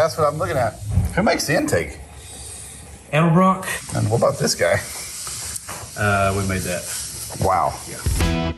That's what I'm looking at. Who makes the intake? Edelbrock. And what about this guy? We made that. Wow. Yeah.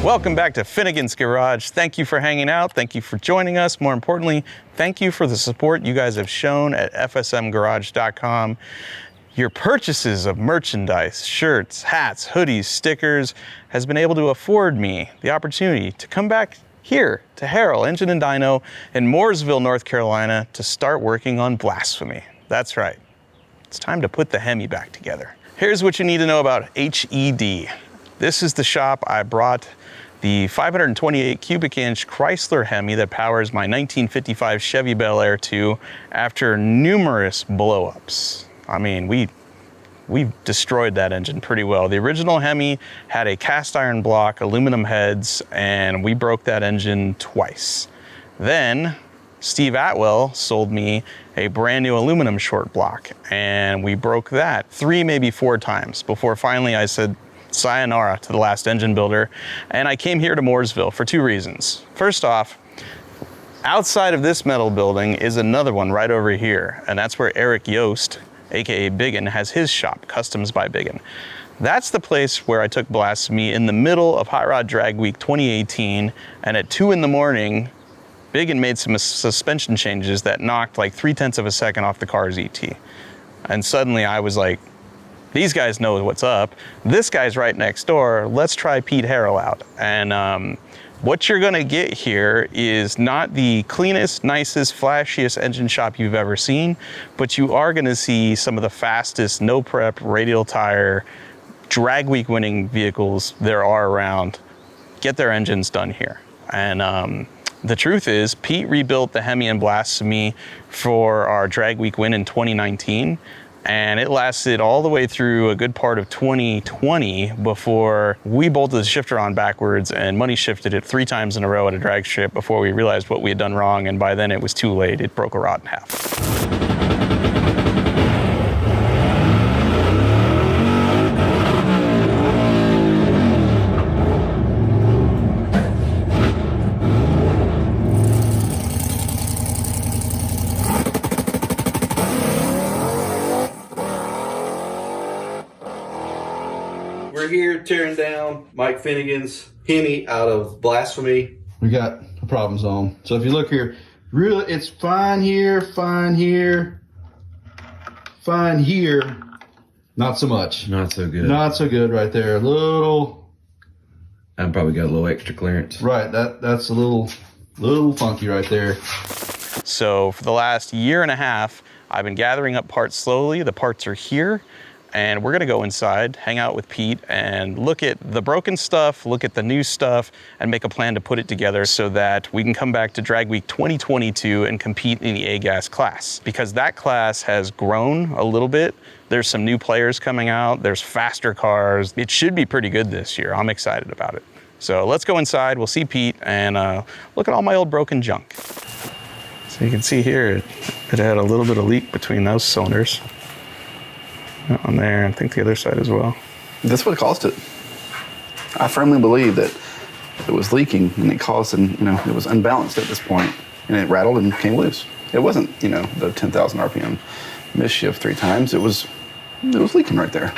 Welcome back to Finnegan's Garage. Thank you for hanging out. Thank you for joining us. More importantly, thank you for the support you guys have shown at fsmgarage.com. Your purchases of merchandise, shirts, hats, hoodies, stickers has been able to afford me the opportunity to come back here to Harrell Engine and Dyno in Mooresville, North Carolina to start working on Blasphemy. That's right. It's time to put the Hemi back together. Here's what you need to know about HED. This is the shop I brought the 528 cubic inch Chrysler Hemi that powers my 1955 Chevy Bel Air to after numerous blowups. I mean, we destroyed that engine pretty well. The original Hemi had a cast iron block, aluminum heads, and we broke that engine twice. Then Steve Atwell sold me a brand new aluminum short block, and we broke that 3, maybe 4 times before finally I said sayonara to the last engine builder. And I came here to Mooresville for 2 reasons. First off, outside of this metal building is another one right over here, and that's where Eric Yost, aka Bigun, has his shop, Customs By Bigun. That's the place where I took Blasphemy in the middle of High Rod Drag Week 2018, and at 2 in the morning, Bigun made some suspension changes that knocked like 0.3 of a second off the car's ET. And suddenly I was like, these guys know what's up. This guy's right next door. Let's try Pete Harrell out. And what you're gonna get here is not the cleanest, nicest, flashiest engine shop you've ever seen, but you are gonna see some of the fastest, no prep, radial tire, drag week winning vehicles there are around. Get their engines done here. And the truth is, Pete rebuilt the Hemi and Blasphemy for our drag week win in 2019. And it lasted all the way through a good part of 2020 before we bolted the shifter on backwards and money shifted it 3 times in a row at a drag strip before we realized what we had done wrong. And by then it was too late. It broke a rod in half. We're here tearing down Mike Finnegan's Hemi out of Blasphemy. We got a problem zone. So if you look here, really, it's fine here, fine here, fine here. Not so much. Not so good. Not so good right there. A little. I've probably got a little extra clearance. Right, that's a little funky right there. So for the last 1.5 years, I've been gathering up parts slowly. The parts are here. And we're gonna go inside, hang out with Pete, and look at the broken stuff, look at the new stuff, and make a plan to put it together so that we can come back to Drag Week 2022 and compete in the A-Gas class. Because that class has grown a little bit. There's some new players coming out, there's faster cars. It should be pretty good this year. I'm excited about it. So let's go inside, we'll see Pete, and look at all my old broken junk. So you can see here, it had a little bit of leak between those cylinders. On there, I think the other side as well. That's what caused it. I firmly believe that it was leaking and it caused, and it was unbalanced at this point, and it rattled and came loose. It wasn't, the 10,000 RPM misshift 3 times. It was leaking right there.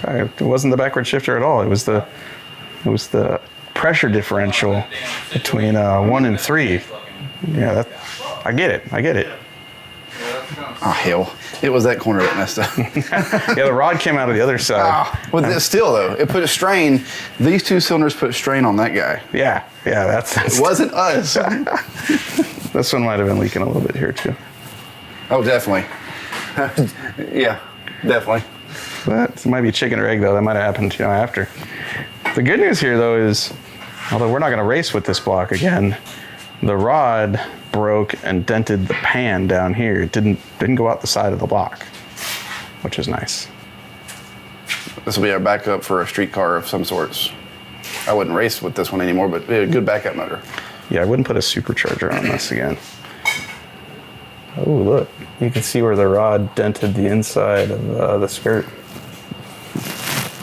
It wasn't the backward shifter at all. It was the pressure differential between 1 and 3. Yeah, I get it. Oh, hell. It was that corner that messed up. Yeah, the rod came out of the other side. Well, still, though, it put a strain. These 2 cylinders put a strain on that guy. Yeah, that's It wasn't us. This one might have been leaking a little bit here too. Oh, definitely. Yeah, definitely. That might be chicken or egg though. That might have happened, after. The good news here though is, although we're not going to race with this block again, the rod broke and dented the pan down here. It didn't go out the side of the block, which is nice. This will be our backup for a street car of some sorts. I wouldn't race with this one anymore, but it'd be a good backup motor. Yeah, I wouldn't put a supercharger on this again. Oh, look. You can see where the rod dented the inside of the skirt.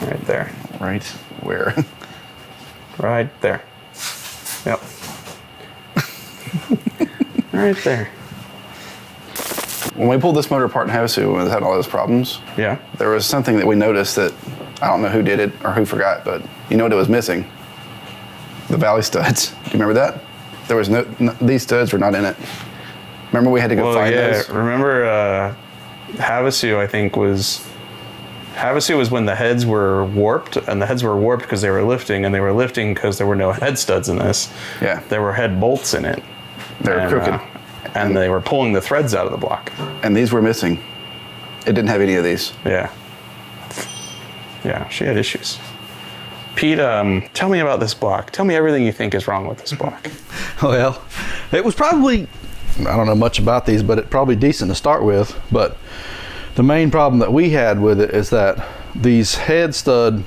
Right there. Right where? Right there. Yep. Right there. When we pulled this motor apart in Havasu, when it had all those problems, Yeah. there was something that we noticed that I don't know who did it or who forgot, but you know what it was missing? The valley studs. Do you remember that? There was no these studs were not in it. Remember we had to go find those? Remember Havasu, I think, was when the heads were warped, and the heads were warped because they were lifting, and they were lifting because there were no head studs in this. Yeah. There were head bolts in it. They were crooked. And they were pulling the threads out of the block. And these were missing. It didn't have any of these. Yeah. Yeah, she had issues. Pete, tell me about this block. Tell me everything you think is wrong with this block. Well, it was probably, I don't know much about these, but it's probably decent to start with. But the main problem that we had with it is that these head stud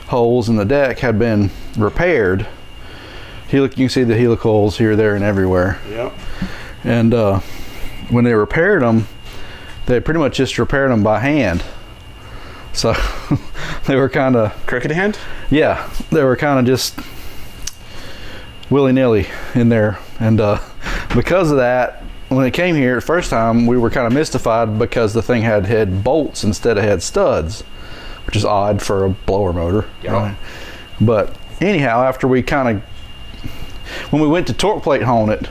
holes in the deck had been repaired. You can see the helicoils here, there, and everywhere. Yep. And when they repaired them, they pretty much just repaired them by hand. So they were kind of... Crooked hand? Yeah, they were kind of just willy-nilly in there. And because of that, when it came here the first time, we were kind of mystified because the thing had head bolts instead of head studs, which is odd for a blower motor. Yeah. Right? But anyhow, after we kind of... When we went to torque plate hone it,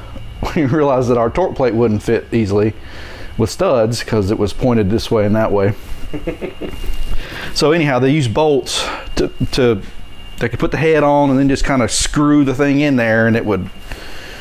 we realized that our torque plate wouldn't fit easily with studs because it was pointed this way and that way. So anyhow, they used bolts to they could put the head on and then just kind of screw the thing in there, and it would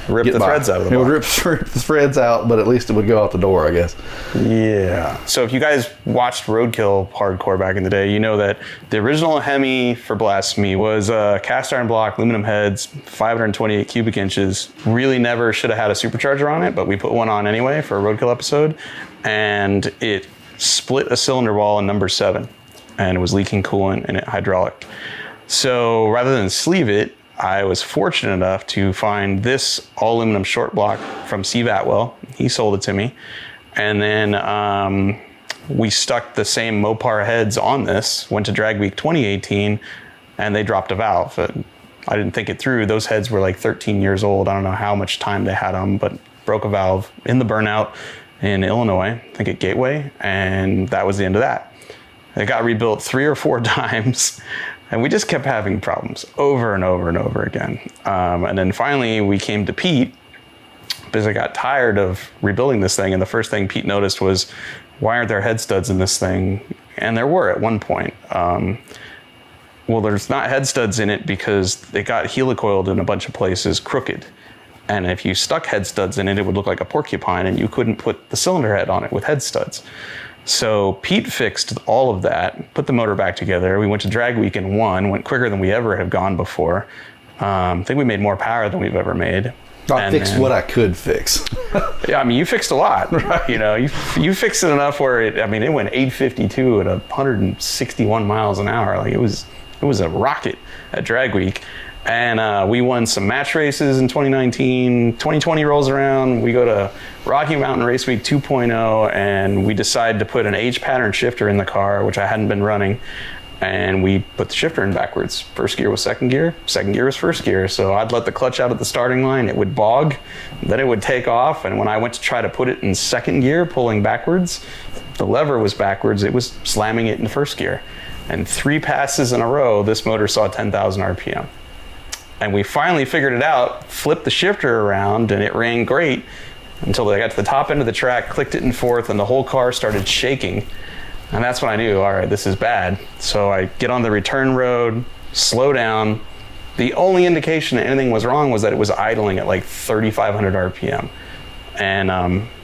Rip the threads out of the It block. would rip the threads out, but at least it would go out the door, I guess. Yeah. So if you guys watched Roadkill hardcore back in the day, you know that the original Hemi for Blasphemy was a cast iron block, aluminum heads, 528 cubic inches. Really never should have had a supercharger on it, but we put one on anyway for a Roadkill episode, and it split a cylinder wall in number 7, and it was leaking coolant and it hydraulic. So rather than sleeve it, I was fortunate enough to find this all aluminum short block from Steve Atwell. He sold it to me. And then we stuck the same Mopar heads on this, went to Drag Week 2018, and they dropped a valve. I didn't think it through. Those heads were like 13 years old. I don't know how much time they had them, but broke a valve in the burnout in Illinois, I think at Gateway, and that was the end of that. It got rebuilt 3 or 4 times. And we just kept having problems over and over and over again. And then finally we came to Pete because I got tired of rebuilding this thing. And the first thing Pete noticed was, why aren't there head studs in this thing? And there were at one point. Well, there's not head studs in it because they got helicoiled in a bunch of places crooked. And if you stuck head studs in it, it would look like a porcupine, and you couldn't put the cylinder head on it with head studs. So Pete fixed all of that, put the motor back together. We went to Drag Week and went quicker than we ever have gone before. I think we made more power than we've ever made. I fixed what I could fix. Yeah, I mean, you fixed a lot. Right. You know, you fixed it enough where it went 852 at 161 miles an hour. Like it was a rocket at Drag Week. And we won some match races in 2019. 2020 rolls around. We go to Rocky Mountain Race Week 2.0, and we decide to put an H pattern shifter in the car, which I hadn't been running. And we put the shifter in backwards. First gear was second gear was first gear. So I'd let the clutch out at the starting line. It would bog, then it would take off. And when I went to try to put it in second gear, pulling backwards, the lever was backwards. It was slamming it in first gear. And 3 passes in a row, this motor saw 10,000 RPM. And we finally figured it out, flipped the shifter around, and it ran great. until I got to the top end of the track, clicked it in fourth, and the whole car started shaking. And that's when I knew, all right, this is bad. So I get on the return road, slow down. The only indication that anything was wrong was that it was idling at like 3,500 RPM. And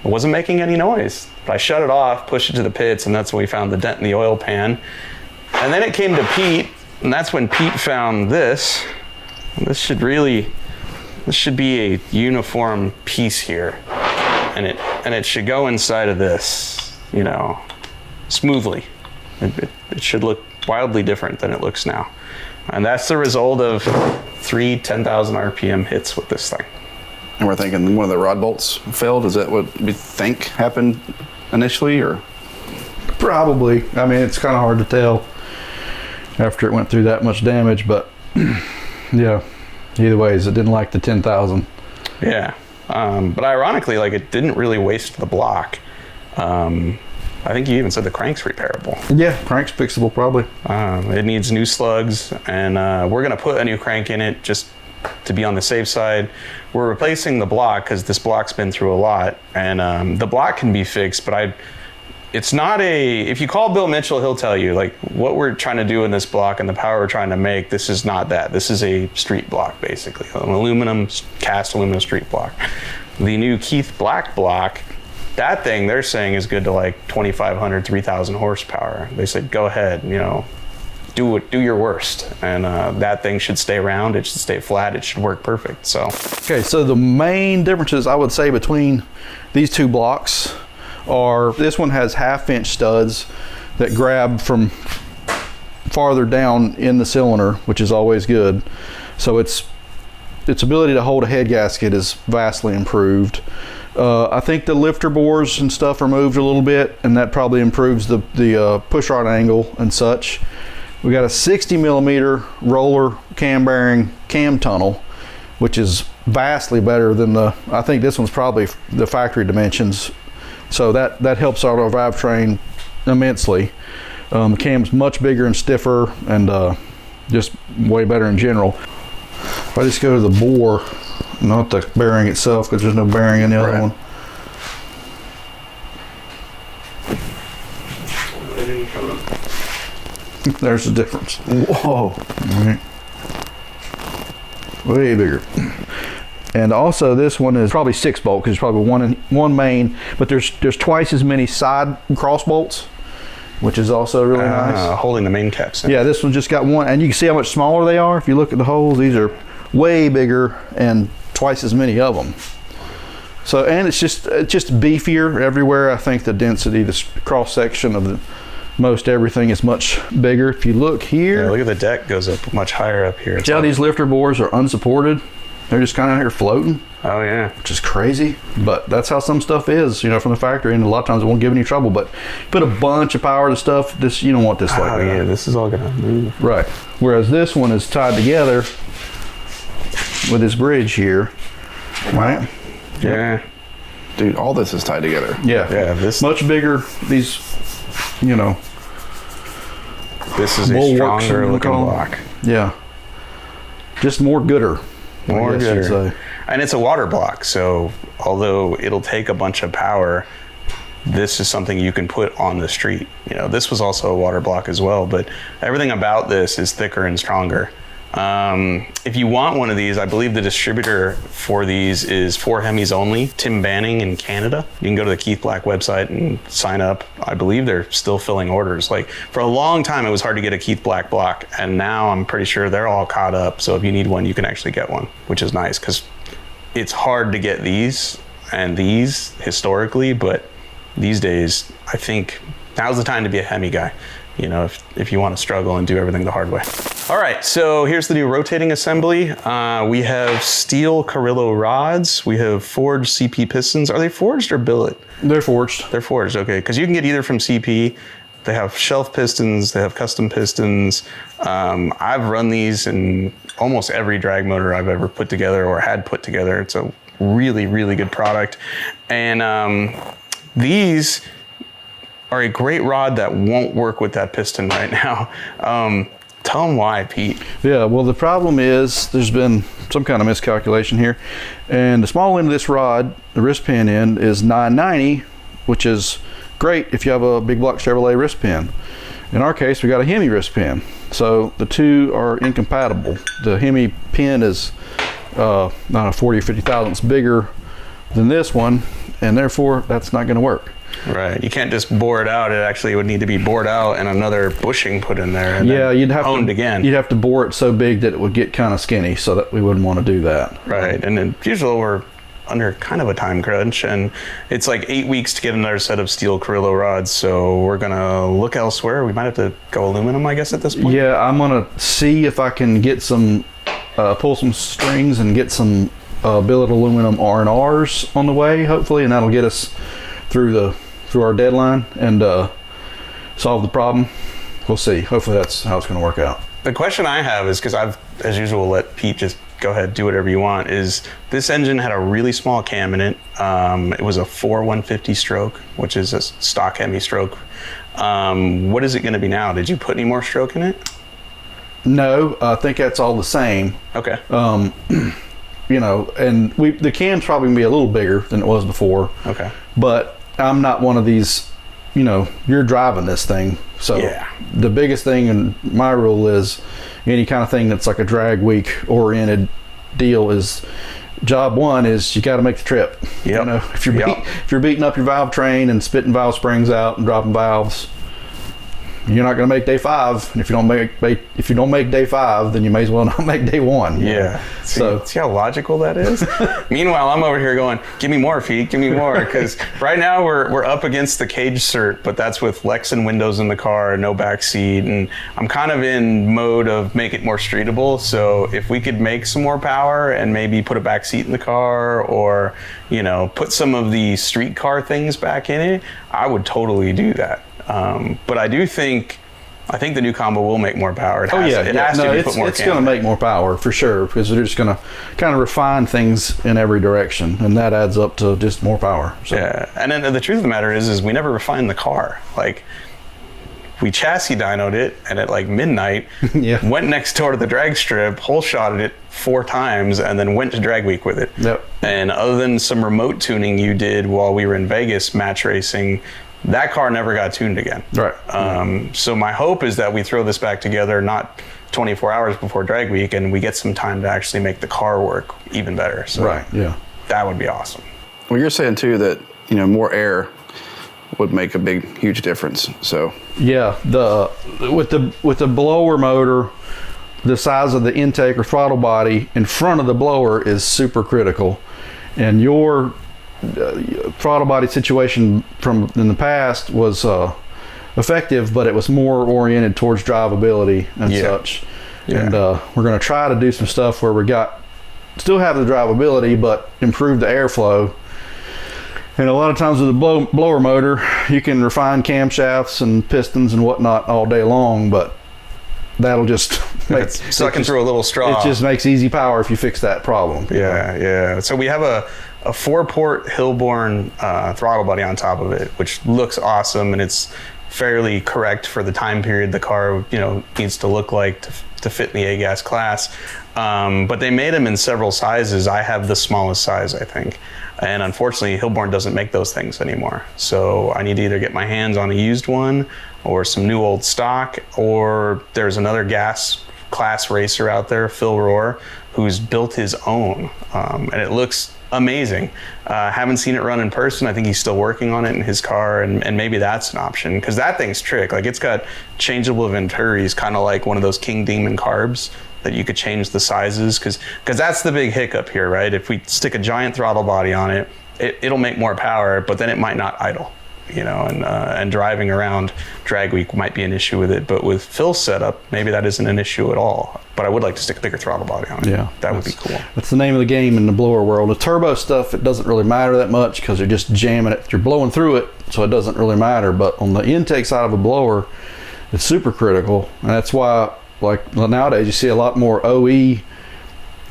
it wasn't making any noise. But I shut it off, pushed it to the pits, and that's when we found the dent in the oil pan. And then it came to Pete, and that's when Pete found this. And this should be a uniform piece here. And it should go inside of this, you know, smoothly. It should look wildly different than it looks now. And that's the result of 3 10,000 RPM hits with this thing. And we're thinking one of the rod bolts failed. Is that what we think happened initially, or? Probably. I mean, it's kind of hard to tell after it went through that much damage, but yeah, either ways, it didn't like the 10,000. Yeah. But ironically, like, it didn't really waste the block. I think you even said the crank's repairable. Yeah, crank's fixable probably. It needs new slugs, and we're gonna put a new crank in it just to be on the safe side. We're replacing the block because this block's been through a lot, and the block can be fixed, but it's not if you call Bill Mitchell, he'll tell you, like, what we're trying to do in this block and the power we're trying to make, this is not that. This is a street block, basically, an cast aluminum street block. The new Keith Black block, that thing they're saying is good to like 2,500, 3,000 horsepower. They said, go ahead, you know, do your worst. And that thing should stay round, it should stay flat, it should work perfect, so. Okay, so the main differences I would say between these two blocks are, this one has 1/2-inch studs that grab from farther down in the cylinder, which is always good. So its ability to hold a head gasket is vastly improved. I think the lifter bores and stuff are moved a little bit, and that probably improves the pushrod angle and such. We got a 60 millimeter roller cam bearing cam tunnel, which is vastly better than I think this one's probably the factory dimensions. So that helps out our valve train immensely. The cam's much bigger and stiffer, and just way better in general. If I just go to the bore, not the bearing itself, because there's no bearing in the other one. There's the difference. Whoa. All right. Way bigger. And also this one is probably 6-bolt, because there's probably one main, but there's twice as many side cross bolts, which is also really nice. Holding the main caps in. Yeah, this one just got one, and you can see how much smaller they are. If you look at the holes, these are way bigger and twice as many of them. So, and it's just beefier everywhere. I think the density, the cross section of most everything is much bigger. If you look here, Yeah, look at the deck goes up much higher up here. see how these lifter bores are unsupported. They're just kind of out here floating, Oh yeah. which is crazy, but that's how some stuff is, you know, from the factory, and a lot of times it won't give any trouble. But put a bunch of power to stuff, this, you don't want this like Oh that. yeah, this is all gonna move. Right. Whereas this one is tied together with this bridge here, right? Yeah. Dude, all this is tied together. Yeah. Yeah, this Much bigger, these, you know, this is a bulwarks, stronger you looking call 'em. block. yeah. Just more gooder. More I guess you'd gooder. say. And it's a water block, so although it'll take a bunch of power, this is something you can put on the street. You know, this was also a water block as well, but everything about this is thicker and stronger. If you want one of these, I believe the distributor for these is for Hemis only, Tim Banning in Canada. You can go to the Keith Black website and sign up. I believe they're still filling orders. Like, for a long time, it was hard to get a Keith Black block, and now I'm pretty sure they're all caught up. So if you need one, you can actually get one, which is nice, because it's hard to get these and these historically, but these days, I think now's the time to be a Hemi guy. You know, if you want to struggle and do everything the hard way. All right, so here's the new rotating assembly. We have steel Carrillo rods. We have forged CP pistons. Are they forged or billet? They're forged. They're forged, okay, because you can get either from CP. They have shelf pistons, they have custom pistons. I've run these in almost every drag motor I've ever put together or had put together. It's a really, really good product. And these are a great rod that won't work with that piston right now. Tell them why, Pete. Yeah, well, the problem is there's been some kind of miscalculation here. And the small end of this rod, the wrist pin end, is 990, which is great if you have a big block Chevrolet wrist pin. In our case, we got a Hemi wrist pin. So the two are incompatible. The Hemi pin is not a 40 or 50 thousandths bigger than this one, and therefore that's not going to work. Right. You can't just bore it out. It actually would need to be bored out and another bushing put in there. And then you'd have honed to again. You'd have to bore it so big that it would get kind of skinny, so that we wouldn't want to do that. Right. And then usually we're under kind of a time crunch, and it's like 8 weeks to get another set of steel Carrillo rods. So we're gonna look elsewhere. We might have to go aluminum, I guess, at this point. Yeah, I'm gonna see if I can get some, pull some strings and get some billet aluminum R&Rs on the way, hopefully, and that'll get us through our deadline and solve the problem. We'll see. Hopefully that's how it's going to work out. The question I have is, because I've, as usual, let Pete just go ahead, do whatever you want, is this engine had a really small cam in it. It was a 4/150 stroke, which is a stock Hemi stroke. What is it going to be now? Did you put any more stroke in it? No, I think that's all the same. Okay. You know, and the cam's probably going to be a little bigger than it was before. Okay. But I'm not one of these, you know, you're driving this thing. So yeah. The biggest thing in my rule is any kind of thing that's like a drag week oriented deal is job one is you got to make the trip. Yep. You know, if you're beating up your valve train and spitting valve springs out and dropping valves, you're not going to make day 5. And if you don't make day 5, then you may as well not make day 1. Yeah. See how logical that is? Meanwhile, I'm over here going, give me more, Pete, give me more. Because right now we're up against the cage cert, but that's with Lexan windows in the car, no back seat. And I'm kind of in mode of make it more streetable. So if we could make some more power and maybe put a back seat in the car, or, you know, put some of the street car things back in it, I would totally do that. But I think the new combo will make more power. It has to be put more. It's going to make more power for sure, because they're just going to kind of refine things in every direction, and that adds up to just more power. So. Yeah, and then the truth of the matter is we never refined the car. Like, we chassis dynoed it, and at like midnight, went next door to the drag strip, hole shotted it 4 times, and then went to drag week with it. Yep. And other than some remote tuning you did while we were in Vegas match racing, that car never got tuned again. Right. So my hope is that we throw this back together not 24 hours before drag week, and we get some time to actually make the car work even better. So right. Yeah. That would be awesome. Well, you're saying too that, you know, more air would make a huge difference. So yeah, with the blower motor, the size of the intake or throttle body in front of the blower is super critical, and your throttle body situation from in the past was effective, but it was more oriented towards drivability and such. Yeah. And we're going to try to do some stuff where we still have the drivability, but improve the airflow. And a lot of times with the blower motor, you can refine camshafts and pistons and whatnot all day long, but that'll just sucking through a little straw. It just makes easy power if you fix that problem. Yeah. So we have a 4-port Hillborn throttle body on top of it, which looks awesome, and it's fairly correct for the time period the car, you know, needs to look like to fit in the A-gas class. But they made them in several sizes. I have the smallest size, I think. And unfortunately, Hillborn doesn't make those things anymore. So I need to either get my hands on a used one or some new old stock, or there's another gas class racer out there, Phil Rohr, who's built his own. And it looks amazing. Haven't seen it run in person. I think he's still working on it in his car, and maybe that's an option, because that thing's trick. Like, it's got changeable venturis, kind of like one of those King Demon carbs that you could change the sizes, because that's the big hiccup here, right? If we stick a giant throttle body on it, it'll make more power, but then it might not idle, you know, and driving around drag week might be an issue with it. But with Phil's setup, maybe that isn't an issue at all. But I would like to stick a bigger throttle body on it. Yeah, that would be cool. That's the name of the game in the blower world. The turbo stuff, it doesn't really matter that much because you're just jamming it. You're blowing through it, so it doesn't really matter. But on the intake side of a blower, it's super critical, and that's why, like, nowadays you see a lot more OE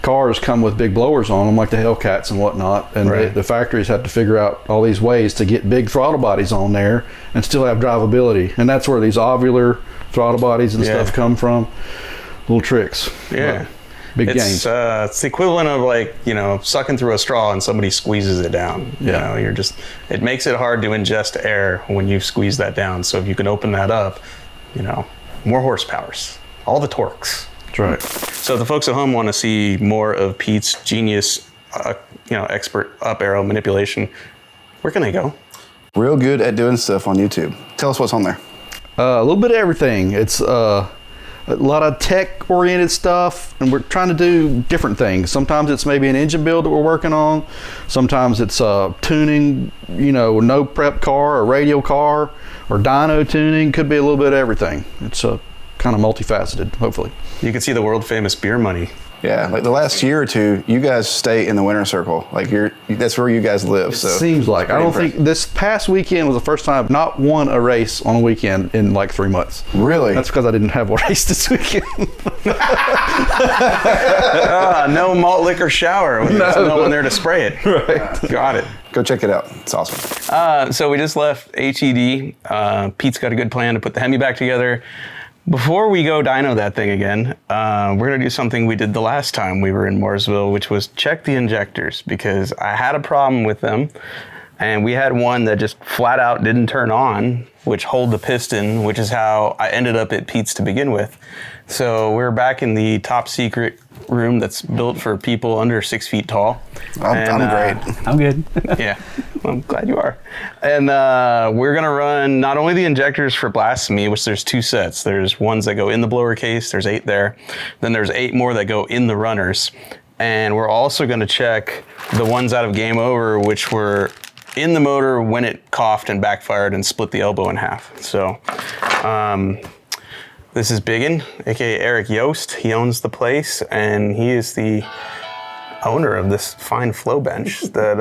cars come with big blowers on them, like the Hellcats and whatnot, and the factories have to figure out all these ways to get big throttle bodies on there and still have drivability, and that's where these ovular throttle bodies and stuff come from. Little tricks. Big gains. It's the equivalent of, like, you know, sucking through a straw and somebody squeezes it down. You know, it makes it hard to ingest air when you squeeze that down. So if you can open that up, you know, more horsepowers, all the torques. That's right. So if the folks at home want to see more of Pete's genius, you know, expert up arrow manipulation, where can they go? Real good at doing stuff on YouTube. Tell us what's on there. A little bit of everything. It's a lot of tech-oriented stuff, and we're trying to do different things. Sometimes it's maybe an engine build that we're working on. Sometimes it's tuning, you know, no prep car, or radial car, or dyno tuning. Could be a little bit of everything. It's kind of multifaceted, hopefully. You can see the world famous beer money. Yeah, like the last year or two, you guys stay in the winner's circle. Like that's where you guys live. So seems like. I don't think this past weekend was the first time I've not won a race on a weekend in like 3 months. Really? That's because I didn't have a race this weekend. No malt liquor shower. There's no one there to spray it. Right. Got it. Go check it out. It's awesome. So we just left HED. Pete's got a good plan to put the Hemi back together. Before we go dyno that thing again, we're going to do something we did the last time we were in Mooresville, which was check the injectors, because I had a problem with them, and we had one that just flat out didn't turn on, which hold the piston, which is how I ended up at Pete's to begin with. So we're back in the top secret room that's built for people under 6 feet tall. I'm great. I'm good. Yeah, well, I'm glad you are. And we're gonna run not only the injectors for Blasphemi, which there's 2 sets. There's ones that go in the blower case, there's 8 there. Then there's 8 more that go in the runners. And we're also gonna check the ones out of Game Over, which were in the motor when it coughed and backfired and split the elbow in half. So this is Bigun, aka Eric Yost. He owns the place, and he is the owner of this fine flow bench that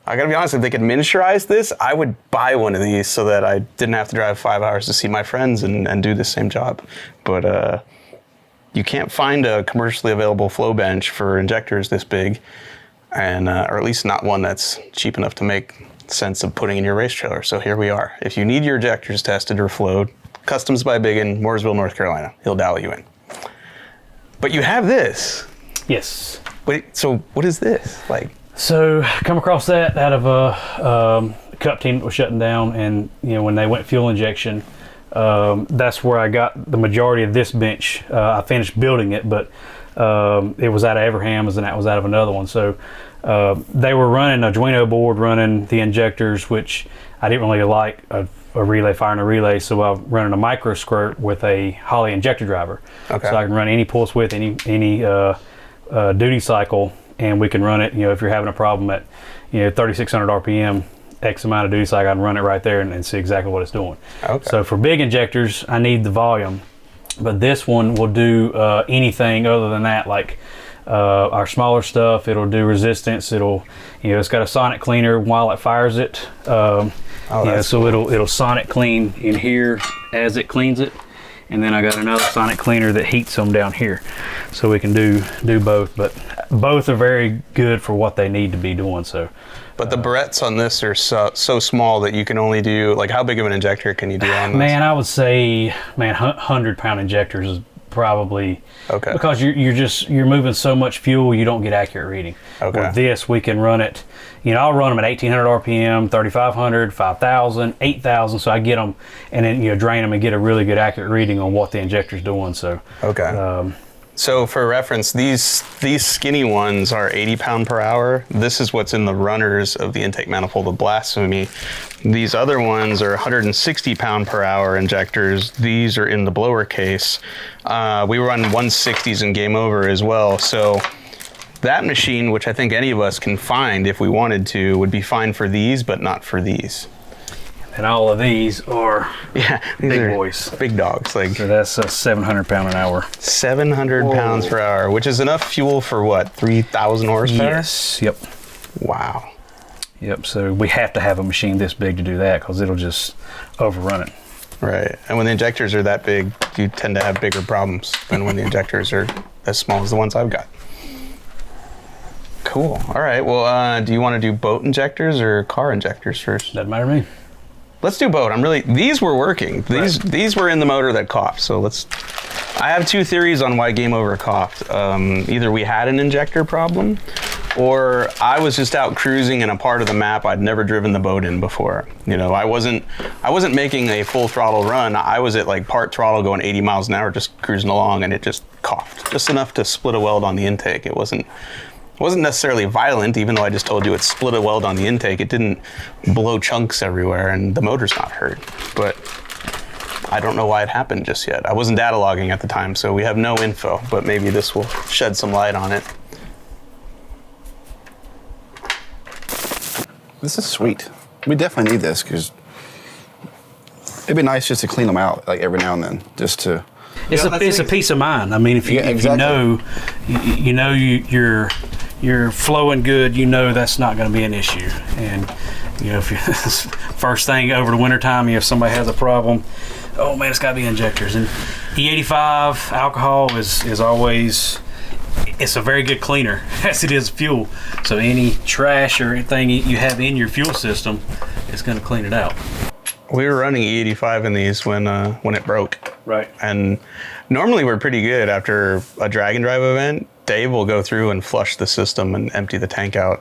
I gotta be honest, if they could miniaturize this, I would buy one of these so that I didn't have to drive 5 hours to see my friends and do the same job. But you can't find a commercially available flow bench for injectors this big, and or at least not one that's cheap enough to make sense of putting in your race trailer. So here we are. If you need your injectors tested or flowed, Customs by Bigun, Mooresville, North Carolina. He'll dial you in. But you have this. Yes. Wait, so what is this? Like, so come across that out of a cup team that was shutting down, and you know, when they went fuel injection, that's where I got the majority of this bench. I finished building it, but it was out of Everham's and that was out of another one. So they were running a Arduino board, running the injectors, which I didn't really like a relay, firing a relay, so I'm running a micro squirt with a Holley injector driver. Okay. So I can run any pulse width, any duty cycle, and we can run it, you know, if you're having a problem at, you know, 3,600 RPM, X amount of duty cycle, I can run it right there and see exactly what it's doing. Okay. So for big injectors, I need the volume, but this one will do anything other than that, like our smaller stuff. It'll do resistance. It'll, you know, it's got a sonic cleaner while it fires it. Yeah, so cool. it'll sonic clean in here as it cleans it, and then I got another sonic cleaner that heats them down here, so we can do both. But both are very good for what they need to be doing. So, but the barrettes on this are so small that you can only do, like, how big of an injector can you do on this? Man, I would say, 100-pound injectors is probably okay, because you're moving so much fuel, you don't get accurate reading. Okay. With this, we can run it. You know, I'll run them at 1,800 RPM, 3,500, 5,000, 8,000, so I get them and then, you know, drain them and get a really good accurate reading on what the injector's doing. So okay. So for reference, these skinny ones are 80 pound per hour. This is what's in the runners of the intake manifold of Blasphemi. These other ones are 160 pound per hour injectors. These are in the blower case. We run 160s in Game Over as well. So that machine, which I think any of us can find if we wanted to, would be fine for these, but not for these. And all of these are big boys. Big dogs. Like, so that's 700 pound an hour. 700 pounds per hour, which is enough fuel for what, 3,000 horsepower? Yes, yep. Wow. Yep, so we have to have a machine this big to do that because it'll just overrun it. Right, and when the injectors are that big, you tend to have bigger problems than when the injectors are as small as the ones I've got. Cool. All right. Well, do you want to do boat injectors or car injectors first? Doesn't matter to me. Let's do boat. These were working. These were in the motor that coughed. So I have two theories on why Game Over coughed. Either we had an injector problem, or I was just out cruising in a part of the map I'd never driven the boat in before. You know, I wasn't making a full throttle run. I was at like part throttle going 80 miles an hour, just cruising along, and it just coughed. Just enough to split a weld on the intake. It wasn't necessarily violent, even though I just told you it split a weld on the intake. It didn't blow chunks everywhere, and the motor's not hurt. But I don't know why it happened just yet. I wasn't data logging at the time, so we have no info, but maybe this will shed some light on it. This is sweet. We definitely need this because it'd be nice just to clean them out like every now and then, just to. It's a peace of mind. I mean, if you know you're flowing good, you know that's not going to be an issue. And you know, if you first thing over the wintertime, if somebody has a problem, oh man, it's got to be injectors. And E85 alcohol is always, it's a very good cleaner as it is fuel. So any trash or anything you have in your fuel system, it's going to clean it out. We were running E85 in these when it broke. Right. And normally we're pretty good after a drag and drive event. Dave will go through and flush the system and empty the tank out.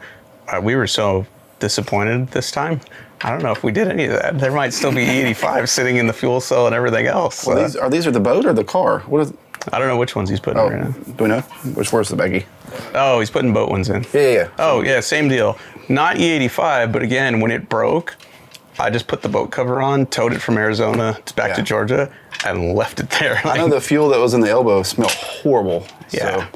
We were so disappointed this time. I don't know if we did any of that. There might still be E85 sitting in the fuel cell and everything else. Well, these are the boat or the car? What is? I don't know which ones he's putting in right now. Do we know? Where's the baggie? Oh, he's putting boat ones in. Yeah. Oh, yeah, same deal. Not E85, but again, when it broke, I just put the boat cover on, towed it from Arizona back to Georgia, and left it there. I know the fuel that was in the elbow smelled horrible. Yeah.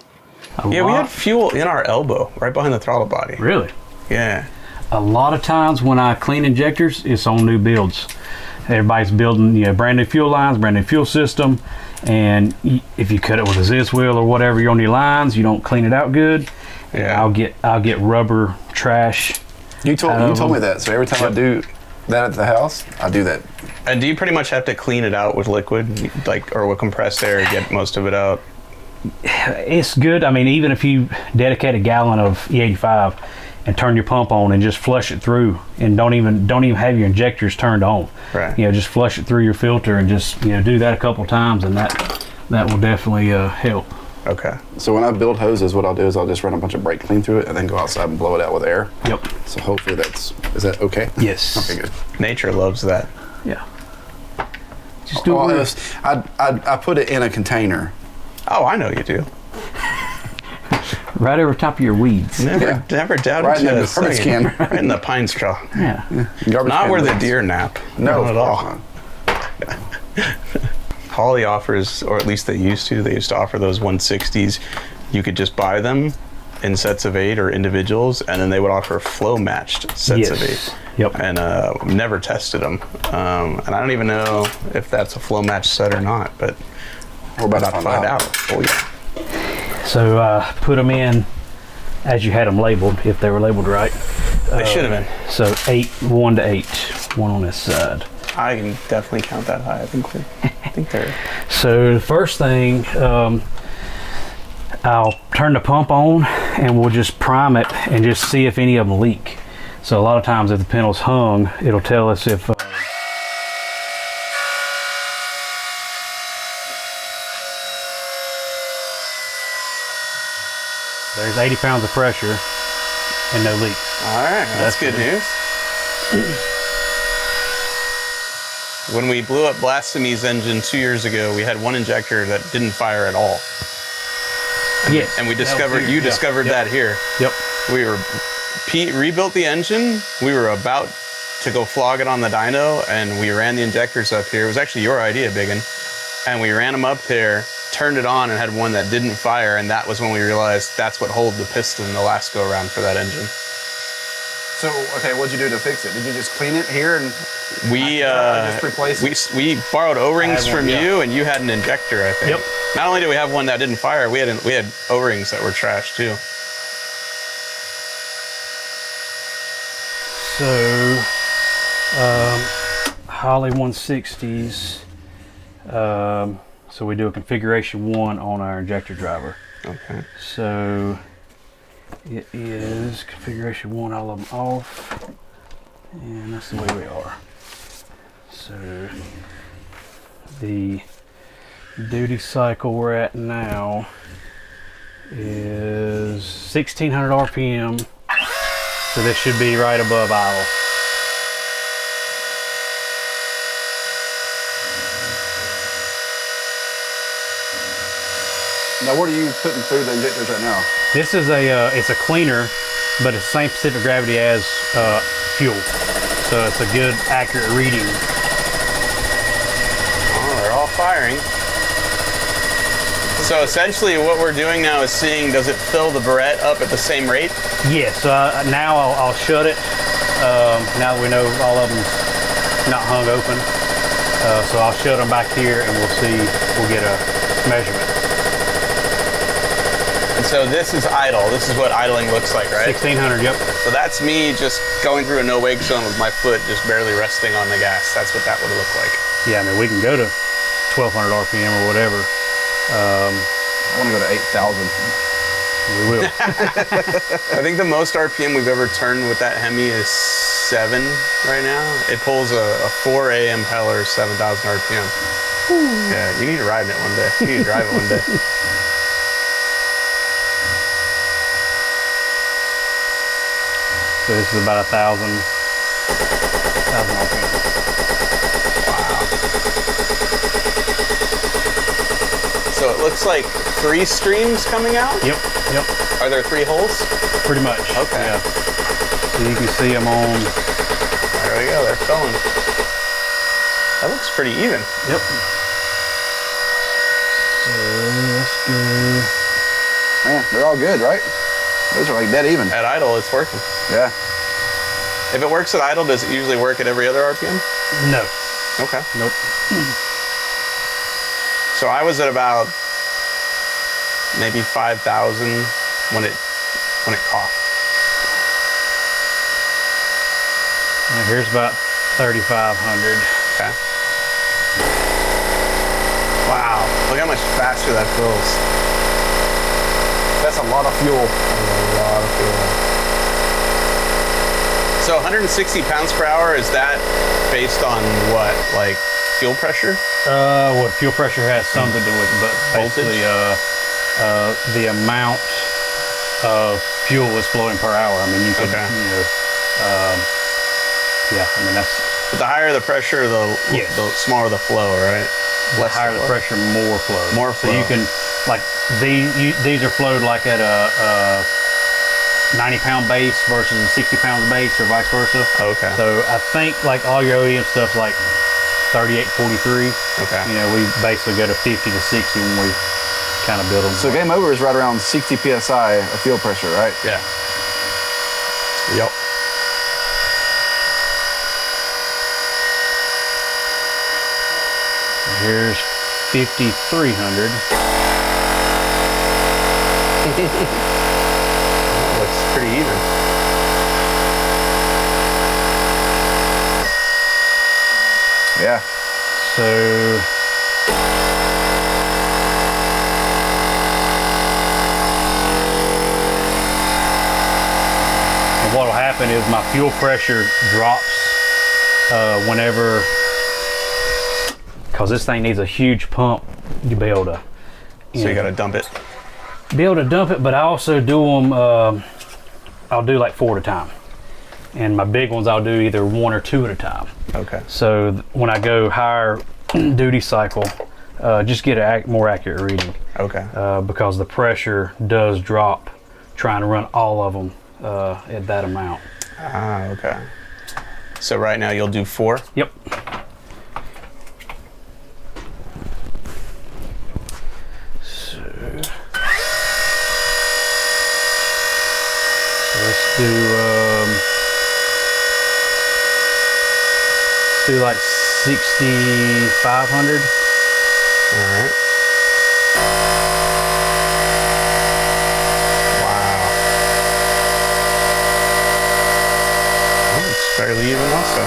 So. Yeah, we had fuel in our elbow, right behind the throttle body. Really? Yeah. A lot of times when I clean injectors, it's on new builds. Everybody's building, brand new fuel lines, brand new fuel system, and if you cut it with a Ziz wheel or whatever, you're on your lines, you don't clean it out good. Yeah. I'll get rubber trash. You told me that. So every time I do that at the house, I do that. And do you pretty much have to clean it out with liquid, or with compressed air, to get most of it out? It's good. I mean, even if you dedicate a gallon of E85 and turn your pump on and just flush it through, and don't even have your injectors turned on. Right. Just flush it through your filter and just do that a couple times, and that will definitely help. Okay. So when I build hoses, what I'll do is I'll just run a bunch of brake clean through it and then go outside and blow it out with air. Yep. So hopefully is that okay? Yes. Okay, good. Nature loves that. Yeah. Just do it. I put it in a container. Oh, I know you do. Right over top of your weeds. Never doubted Right in you. the garbage can. Right in the pine straw. Yeah. Garbage Not can where the lives. deer nap. No, Not at all. Holley offers, or at least they used to offer those 160s. You could just buy them in sets of 8 or individuals, and then they would offer flow matched sets of 8. Yep. And never tested them. And I don't even know if that's a flow match set or not, but We're about to find out. Oh, yeah. So put them in as you had them labeled, if they were labeled right. They should have been. So 1 to 8, one on this side. I can definitely count that high. I think they're. So the first thing, I'll turn the pump on and we'll just prime it and just see if any of them leak. So a lot of times if the panel's hung, it'll tell us if there's 80 pounds of pressure and no leaks. All right, that's good news. When we blew up Blasphemy's engine 2 years ago, we had one injector that didn't fire at all. Yes. And we discovered, discovered that here. Yep. Pete rebuilt the engine. We were about to go flog it on the dyno, and we ran the injectors up here. It was actually your idea, Bigun. And we ran them up there, turned it on, and had one that didn't fire, and that was when we realized that's what held the piston the last go around for that engine. So, okay, what'd you do to fix it? Did you just clean it here and we just replace it? we borrowed O-rings from you, and you had an injector, I think. Yep. Not only did we have one that didn't fire, we had O-rings that were trashed too. So, Holley 160s. So we do a configuration 1 on our injector driver. Okay. So It is configuration 1, all of them off. And that's the way we are. So the duty cycle we're at now is 1600 RPM. So this should be right above idle. Now, what are you putting through the injectors right now? This is it's a cleaner, but it's the same specific gravity as fuel. So it's a good, accurate reading. Oh, they're all firing. So essentially what we're doing now is seeing, does it fill the barrette up at the same rate? Yes, now I'll shut it. Now that we know all of them's not hung open. So I'll shut them back here and we'll get a measurement. And so this is idle. This is what idling looks like, right? 1600, yep. So that's me just going through a no wake zone with my foot just barely resting on the gas. That's what that would look like. Yeah, I mean, we can go to 1200 RPM or whatever. I want to go to 8,000. We will. I think the most RPM we've ever turned with that Hemi is 7 right now. It pulls a 4 AM impeller, 7,000 RPM. Yeah, you need to ride in it one day. You need to drive it one day. So this is about 1,000 RPM. So it looks like 3 streams coming out? Yep, yep. Are there 3 holes? Pretty much. Okay. Yeah. So you can see them on. There we go, they're filling. That looks pretty even. Yep. So let's go. Man, they're all good, right? Those are like dead even. At idle, it's working. Yeah. If it works at idle, does it usually work at every other RPM? No. Okay. Nope. So I was at about maybe 5,000 when it coughed. Now here's about 3,500. Okay. Wow, look how much faster that fills. That's a lot of fuel. A lot of fuel. So 160 pounds per hour, is that based on what, like fuel pressure? Well, fuel pressure has something to do with it, but basically the amount of fuel is flowing per hour. I mean, you can, yeah, I mean, that's... But the higher the pressure, the smaller the flow, right? The higher the pressure, more flow. More flow. So you can, like, these are flowed like at a 90-pound base versus 60 pounds base or vice versa. Okay. So I think like all your OEM stuff's like 38, 43. Okay. You know, we basically go to 50 to 60 when we kind of build them. So Game Over is right around 60 PSI of fuel pressure, right? Yeah. Yep. Here's 5,300. That looks pretty even. Yeah. So and what'll happen is my fuel pressure drops whenever, because this thing needs a huge pump to be able to. So you got to dump it. Be able to dump it, but I also do them. I'll do like 4 at a time, and my big ones I'll do either 1 or 2 at a time. Okay. So when I go higher duty cycle, just get a more accurate reading. Okay. Because the pressure does drop trying to run all of them at that amount. Ah, okay. So right now you'll do 4? Yep. So let's do like 6,500. All right. Wow. Oh, it's fairly even also.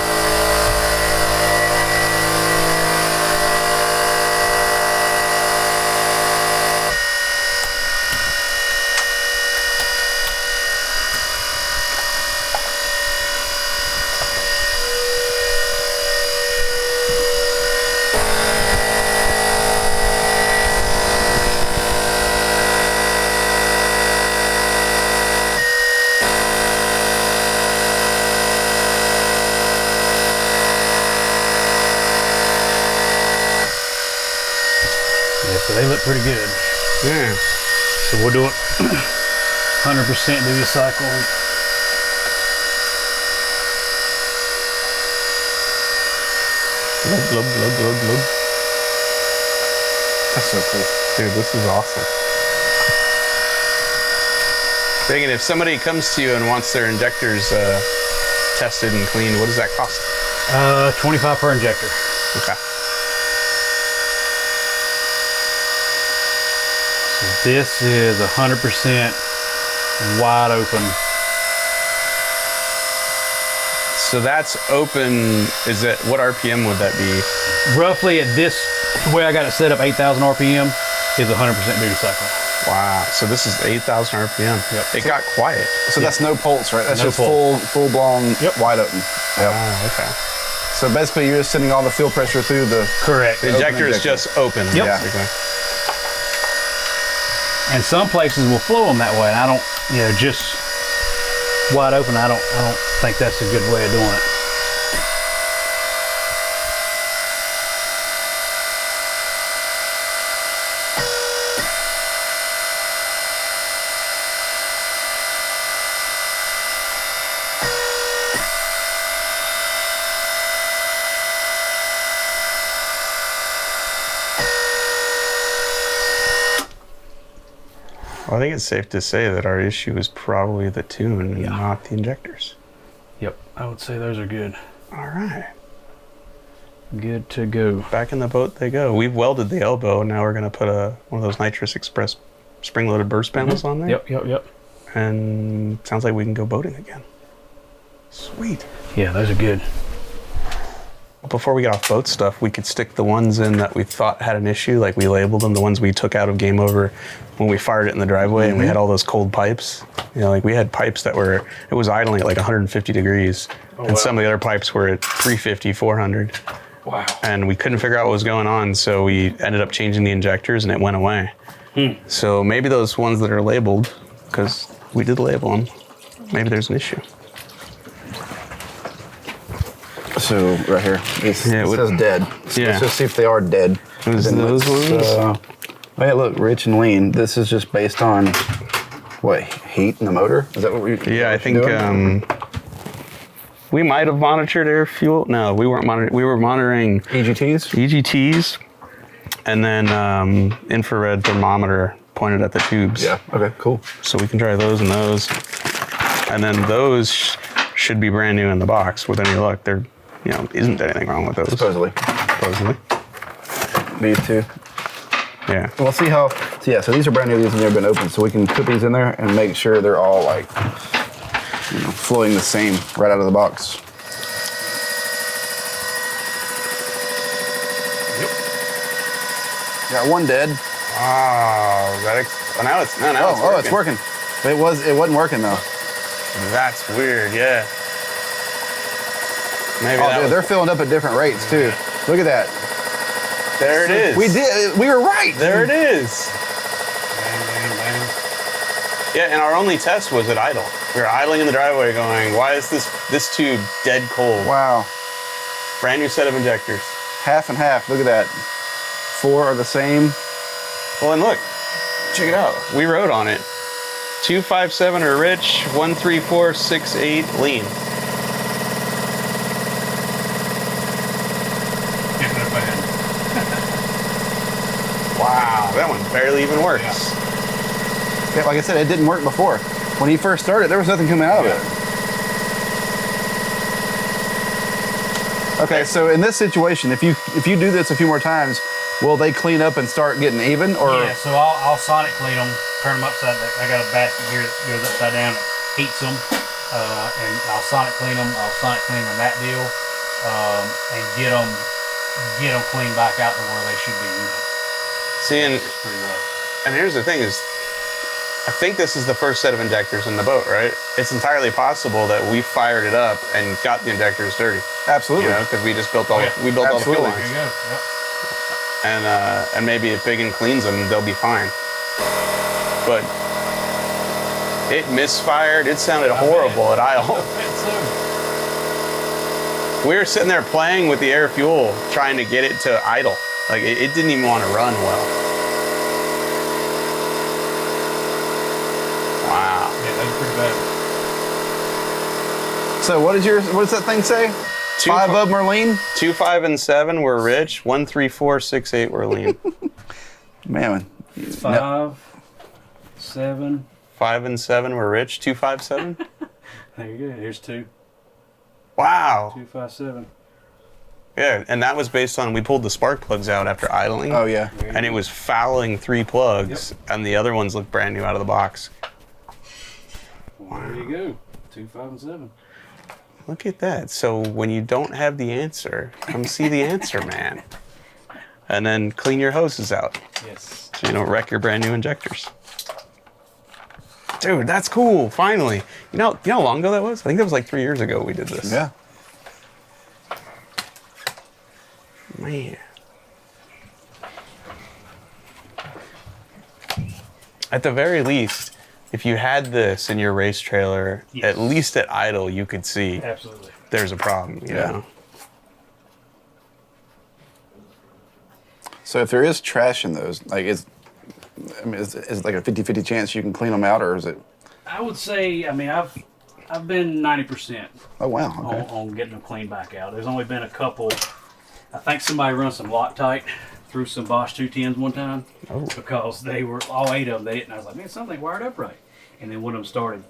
so they look pretty good. Yeah. So we'll do it 100% do the cycle. Glub, glub, glub, glub, glub. That's so cool. Dude, this is awesome. Finnegan, if somebody comes to you and wants their injectors tested and cleaned, what does that cost? $25 per injector. Okay. So this is 100% wide open. So that's open. Is that, what RPM would that be? Roughly at this, the way I got it set up, 8,000 RPM is 100% duty cycle. Wow. So this is 8,000 RPM. Yep. It got quiet. So that's no pulse, right? That's No just pulse. full blown, wide open. Yep. Oh, okay. So basically, you're just sending all the fuel pressure through the. Correct. The injector is just open. Yep. Basically. And some places will flow them that way, and I don't, just wide open. I don't think that's a good way of doing it. Well, I think it's safe to say that our issue is probably the tune and not the injectors. Yep, I would say those are good. All right. Good to go. Back in the boat they go. We've welded the elbow. Now we're going to put one of those Nitrous Express spring-loaded burst panels on there. Yep. And sounds like we can go boating again. Sweet. Yeah, those are good. Before we get off boat stuff, we could stick the ones in that we thought had an issue, like we labeled them, the ones we took out of Game Over when we fired it in the driveway and we had all those cold pipes. Like we had pipes that it was idling at like 150 degrees. And some of the other pipes were at 350, 400. Wow. And we couldn't figure out what was going on, so we ended up changing the injectors and it went away. So maybe those ones that are labeled, because we did label them, maybe there's an issue. So right here, it says dead. So Yeah. let's just see if they are dead. Was Then those let's, ones? oh yeah, look, rich and lean. This is just based on what, heat in the motor? Is that what we? Yeah, I think we might have monitored air fuel. No, we weren't monitoring. We were monitoring EGTs, and then infrared thermometer pointed at the tubes. Yeah. Okay. Cool. So we can try those and those, and then those should be brand new in the box. With any luck, there, isn't anything wrong with those. Supposedly. These two. Yeah. We'll see how. So yeah. So these are brand new. These have never been opened. So we can put these in there and make sure they're all like, flowing the same right out of the box. Yep. Got one dead. Oh, now it's working. It's working. It wasn't working though. That's weird. Yeah. Maybe they're filling up at different rates too. Look at that. There it is. We were right. There it is. Yeah, and our only test was at idle. We were idling in the driveway going, why is this tube dead cold? Wow. Brand new set of injectors. Half and half. Look at that. 4 are the same. Well, and look, check it out. We wrote on it. 257 are rich, 13468 lean. Wow, that one barely even works. Yeah, like I said, it didn't work before. When he first started, there was nothing coming out of it. Okay, so in this situation, if you do this a few more times, will they clean up and start getting even, or? Yeah, so I'll sonic clean them, turn them upside down. I got a basket here that goes upside down, heats them, and I'll sonic clean them. I'll sonic clean them that deal, and get them cleaned back out to where they should be even. See, It's pretty rough. and here's the thing is, I think this is the first set of injectors in the boat, right? It's entirely possible that we fired it up and got the injectors dirty. Absolutely. Because we just built all the fuel Absolutely. lines. There you go. Yep. And maybe if Bigun cleans them, they'll be fine. But it misfired. It sounded horrible at idle. We were sitting there playing with the air fuel, trying to get it to idle. Like it didn't even want to run well. So what does that thing say? 5 of them are lean? 2, 5, and 7 were rich. 1, 3, 4, 6, 8 were lean. Man. 5, 7. 5 and 7 were rich. 2, 5, 7. There you go. Here's 2. Wow. 2, 5, 7. Yeah, and that was based on, we pulled the spark plugs out after idling. Oh, yeah. And it was fouling 3 plugs, and the other ones looked brand new out of the box. Well, there you go. 2, 5, and 7. Look at that. So when you don't have the answer, come see the answer man. And then clean your hoses out Yes. so you don't wreck your brand new injectors. Dude, that's cool. Finally. You know how long ago that was? I think that was like 3 years ago we did this. Yeah. Man. At the very least, if you had this in your race trailer, Yes. at least at idle, you could see Absolutely. there's a problem, you know? So if there is trash in those, like, is it like a 50-50 chance you can clean them out, or is it? I would say, I mean, I've been 90% Oh, wow. Okay. on getting them cleaned back out. There's only been a couple. I think somebody run some Loctite through some Bosch 210s one time because they were all 8 of them. They didn't. I was like, man, something wired up right. And then one of them started,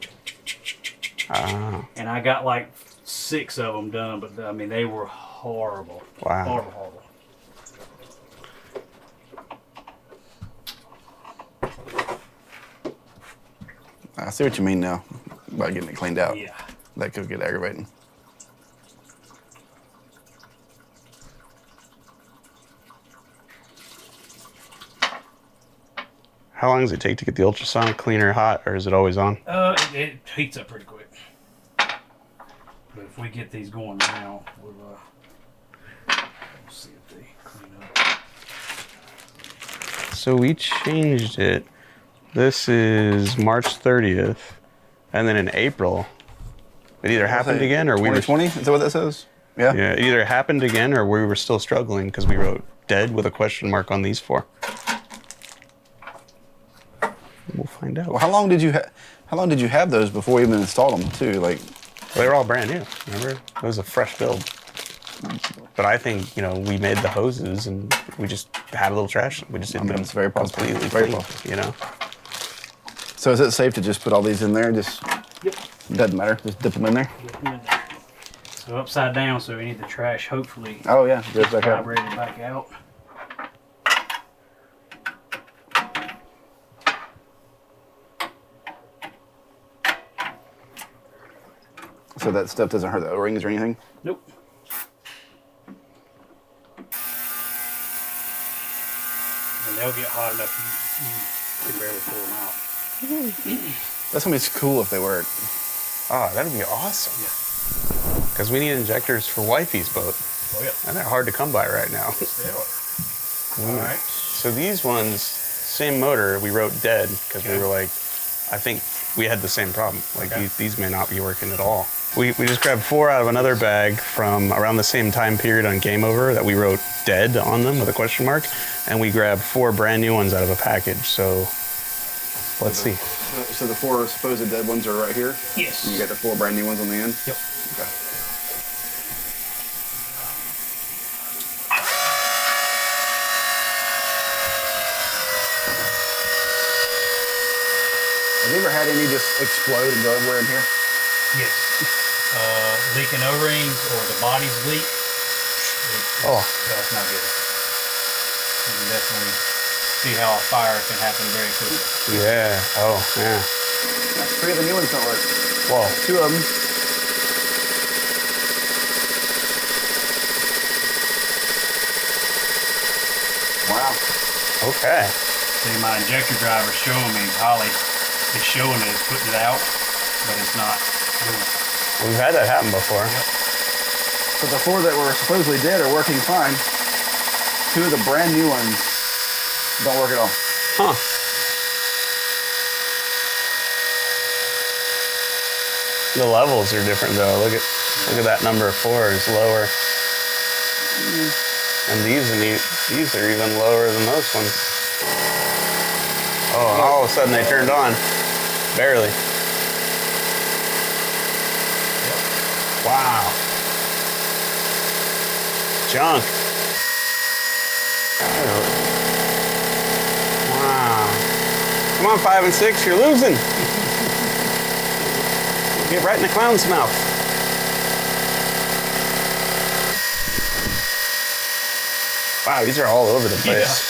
and I got like 6 of them done. But I mean, they were horrible. Wow. Horrible. I see what you mean now about getting it cleaned out. Yeah. That could get aggravating. How long does it take to get the ultrasonic cleaner hot, or is it always on? It heats up pretty quick. But if we get these going now, we'll see if they clean up. So we changed it. This is March 30th, and then in April, it either happened again or we were 2020? Is that what that says? Yeah. Yeah, it either happened again or we were still struggling because we wrote dead with a question mark on these 4. We'll find out. Well, how long did you have those before you even installed them too? Like, They were all brand new. Remember, it was a fresh build. But I think we made the hoses and we just had a little trash. We just didn't. it's very possible. Completely Very clean, possible. So is it safe to just put all these in there? Just Yep. doesn't matter. Just dip them in there. So upside down, so any of the trash hopefully Oh yeah, goes back out. vibrated back out. So that stuff doesn't hurt the O-rings or anything. Nope. And they'll get hot enough you can barely pull them out. That's gonna be cool if they work. Oh, that'd be awesome. Yeah. Because we need injectors for wifey's boat, Oh yeah. and they're hard to come by right now. All right. So these ones, same motor, we wrote dead because we were like, I think we had the same problem. Like these may not be working at all. We just grabbed 4 out of another bag from around the same time period on Game Over that we wrote dead on them with a question mark, and we grabbed 4 brand new ones out of a package. So let's see. So the 4 supposed dead ones are right here. Yes. And you got the 4 brand new ones on the end. Yep. Okay. Have you ever had any just explode and go everywhere in here? Yes. Leaking O-rings or the bodies leak. That's not good. You can definitely see how a fire can happen very quickly. Yeah. Oh, yeah. 3 of the new ones don't work. Whoa. 2 of them. Wow. Okay. See, my injector driver's showing me, Holley is showing that it's putting it out, but it's not doing it. We've had that happen before. So the 4 that were supposedly dead are working fine. 2 of the brand new ones don't work at all. Huh. The levels are different though. Look at that number of 4 is lower. And these are even lower than most ones. Oh, all of a sudden they turned on. Barely. Wow. Junk. Wow. Come on, 5 and 6, you're losing. Get right in the clown's mouth. Wow, these are all over the place.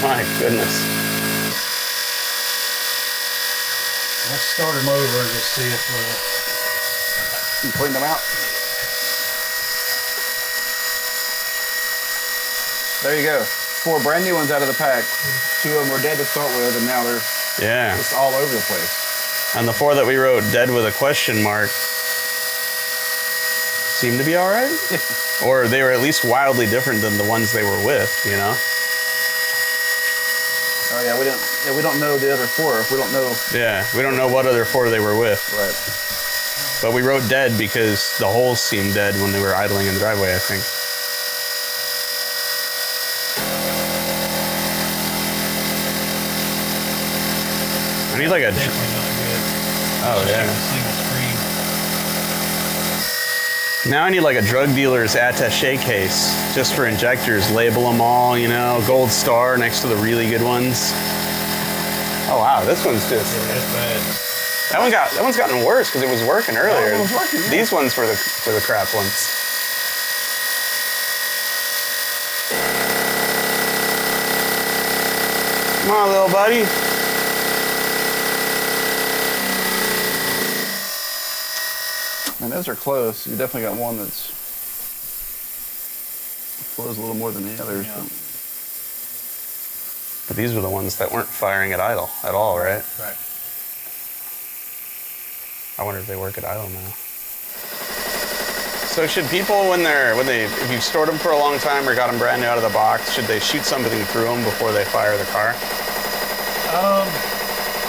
My goodness. Let's start them over and just see if You clean them out. There you go. 4 brand new ones out of the pack. 2 of them were dead to start with, and now they're Yeah. just all over the place. And the 4 that we wrote dead with a question mark seem to be all right. Or they were at least wildly different than the ones they were with, you know? Oh yeah, we don't know the other 4. We don't know. Yeah, we don't know what other 4 they were with. Right. But we wrote dead because the holes seemed dead when they were idling in the driveway, I think. I need like a... definitely not good. Oh, yeah. Single screen. Now I need like a drug dealer's attaché case just for injectors. Label them all, you know, gold star next to the really good ones. Oh wow, this one's just... Yeah, that's bad. That one's gotten worse because it was working earlier. it was working, yeah. These ones were the crap ones. Come on, little buddy. And those are close. You definitely got one that's flows a little more than the others. Yeah. But these were the ones that weren't firing at idle at all, right? Right. I wonder if they work at idle now. So should people, if you've stored them for a long time or got them brand new out of the box, should they shoot something through them before they fire the car?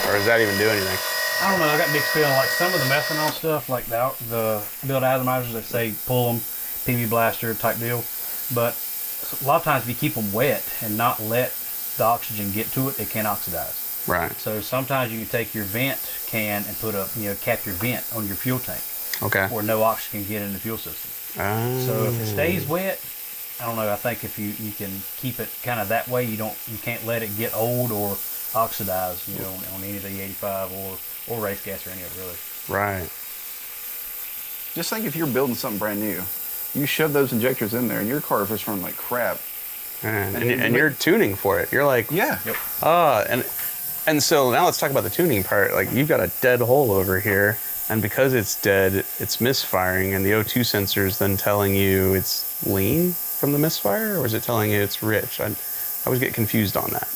Or does that even do anything? I don't know. I got mixed feeling. Like some of the methanol stuff, like the build atomizers, they say pull them, PV blaster type deal. But a lot of times, if you keep them wet and not let the oxygen get to it, it can oxidize. Right. So sometimes you can take your vent can and put cap your vent on your fuel tank, Okay. where no oxygen can get in the fuel system. So if it stays wet, I don't know. I think if you can keep it kind of that way, you can't let it get old or oxidize, on any of the E85 or race gas or any of it really. Right. Just think if you're building something brand new, you shove those injectors in there, and your car just run like crap. And you're tuning for it. You're like, Yeah. Yep. and so now let's talk about the tuning part. Like you've got a dead hole over here, and because it's dead, it's misfiring, and the O2 sensor is then telling you it's lean from the misfire, or is it telling you it's rich? I always get confused on that.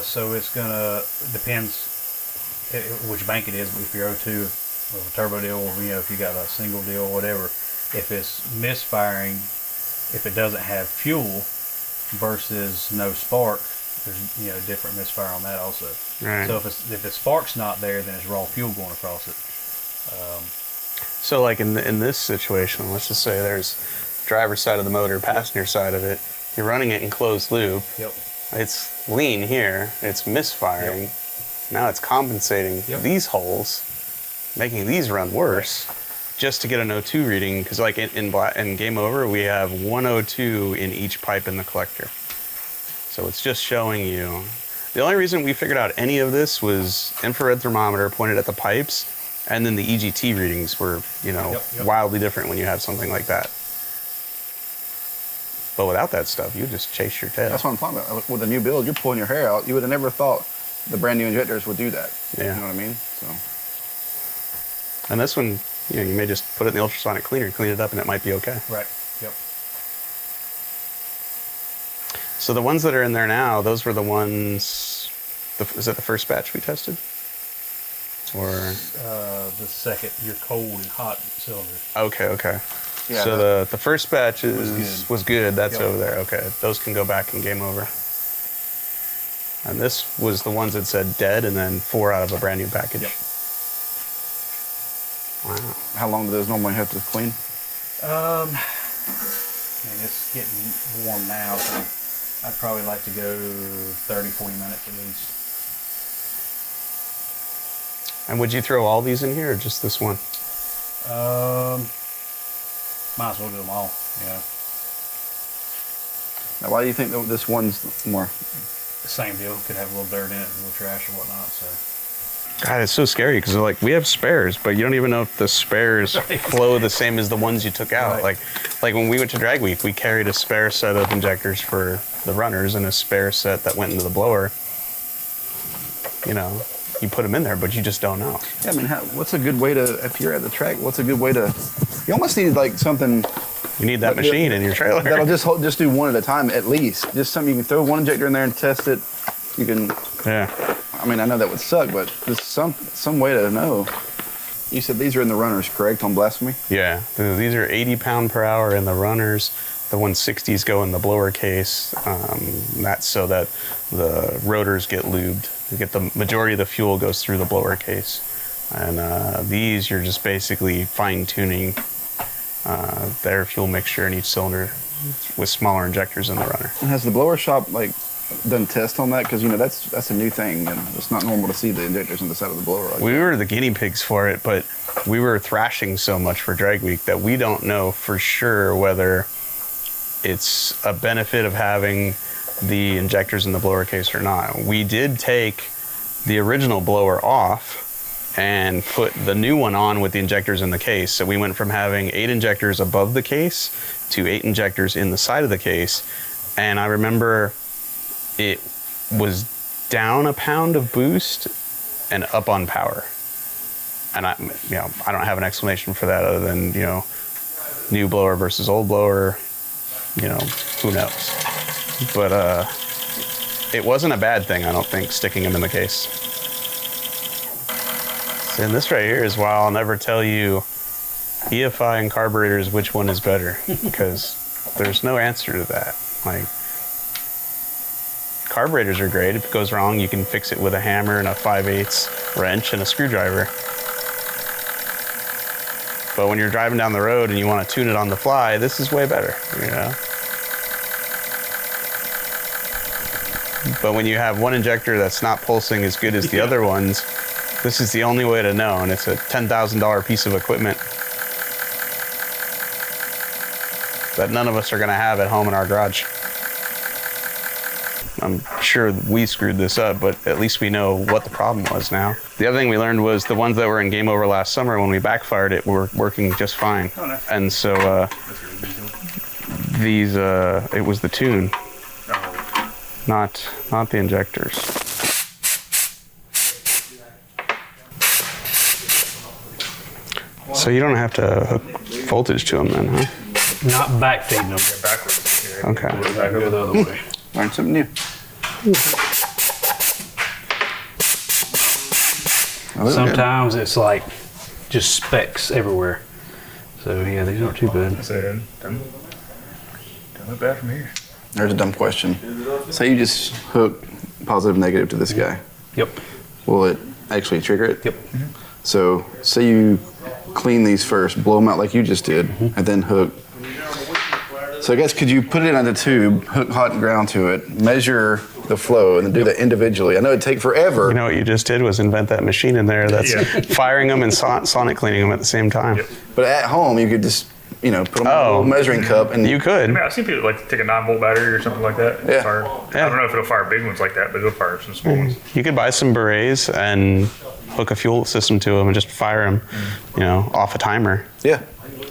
So it's depends which bank it is. If you're O2 with a turbo deal, or if you got a single deal, whatever. If it's misfiring, if it doesn't have fuel versus no spark, there's different misfire on that also. Right. So if the spark's not there, then it's raw fuel going across it. So like in this situation, let's just say there's driver's side of the motor, passenger side of it. You're running it in closed loop. Yep. It's lean here. It's misfiring. Yep. Now it's compensating these holes, making these run worse, just to get an O2 reading. Because like in Game Over, we have one O2 in each pipe in the collector. So it's just showing you. The only reason we figured out any of this was infrared thermometer pointed at the pipes, and then the EGT readings were, wildly different when you have something like that. But without that stuff, you just chase your tail. That's what I'm talking about. With a new build, you're pulling your hair out. You would have never thought the brand new injectors would do that. Yeah. You know what I mean? So. And this one, you may just put it in the ultrasonic cleaner, clean it up, and it might be okay. Right. Yep. So the ones that are in there now, those were the ones. Is that the first batch we tested? Or The second, your cold and hot cylinders. okay. Yeah, so the first batch was good. That's over there. Okay, those can go back in Game Over. And this was the ones that said dead, and then 4 out of a brand new package. Yep. Wow. How long do those normally have to clean? And it's getting warm now, so I'd probably like to go 30, 40 minutes at least. And would you throw all these in here or just this one? Might as well do them all, yeah. Now, why do you think that this one's more? The same deal, could have a little dirt in it, a little trash or whatnot, so. God, it's so scary because like we have spares, but you don't even know if the spares flow the same as the ones you took out. Right. Like when we went to Drag Week, we carried a spare set of injectors for the runners and a spare set that went into the blower. You know, you put them in there, but you just don't know. Yeah, I mean, what's a good way to, if you're at the track, what's a good way to, you almost need like something. You need that machine in your trailer. That'll just do one at a time at least. Just something you can throw one injector in there and test it. You can. Yeah. I mean, I know that would suck, but there's some way to know. You said these are in the runners, correct, on Blasphemy? Yeah. These are 80 pound per hour in the runners. The 160s go in the blower case. That's so that the rotors get lubed. You get the majority of the fuel goes through the blower case. And these, you're just basically fine tuning their fuel mixture in each cylinder with smaller injectors in the runner. And has the blower shop done tests on that? Because that's a new thing, and it's not normal to see the injectors on the side of the blower. We were the guinea pigs for it, but we were thrashing so much for Drag Week that we don't know for sure whether it's a benefit of having the injectors in the blower case or not. We did take the original blower off and put the new one on with the injectors in the case. So we went from having 8 injectors above the case to 8 injectors in the side of the case. And I remember it was down a pound of boost and up on power. And I don't have an explanation for that other than, new blower versus old blower, who knows. But it wasn't a bad thing, I don't think, sticking them in the case. And this right here is why I'll never tell you EFI and carburetors which one is better, because there's no answer to that. Like, carburetors are great. If it goes wrong, you can fix it with a hammer and a 5/8 wrench and a screwdriver. But when you're driving down the road and you want to tune it on the fly, this is way better, But when you have one injector that's not pulsing as good as the other ones, this is the only way to know, and it's a $10,000 piece of equipment that none of us are going to have at home in our garage. I'm sure we screwed this up, but at least we know what the problem was now. The other thing we learned was the ones that were in Game Over last summer, when we backfired it, were working just fine. Oh, nice. And so these, it was the tune, not the injectors. So you don't have to hook voltage to them then, huh? Not backfeeding them. Yeah, backwards. Okay. Go the other way. Learn something new. Sometimes it's like just specks everywhere. So yeah, these aren't too bad. Don't look bad from here. There's a dumb question. Say you just hook positive, negative to this guy. Yep. Will it actually trigger it? Yep. So say you clean these first, blow them out like you just did, and then hook. So I guess could you put it on the tube, hook hot and ground to it, measure the flow, and then do that individually? I know it'd take forever. You know what you just did was invent that machine in there that's firing them and sonic cleaning them at the same time. Yep. But at home, you could just, put them in a little measuring cup. And You could. I mean, I've seen people like take a 9-volt battery or something like that. Yeah. Fire. I don't know if it'll fire big ones like that, but it'll fire some small ones. You could buy some berets and hook a fuel system to them and just fire them, off a timer. Yeah.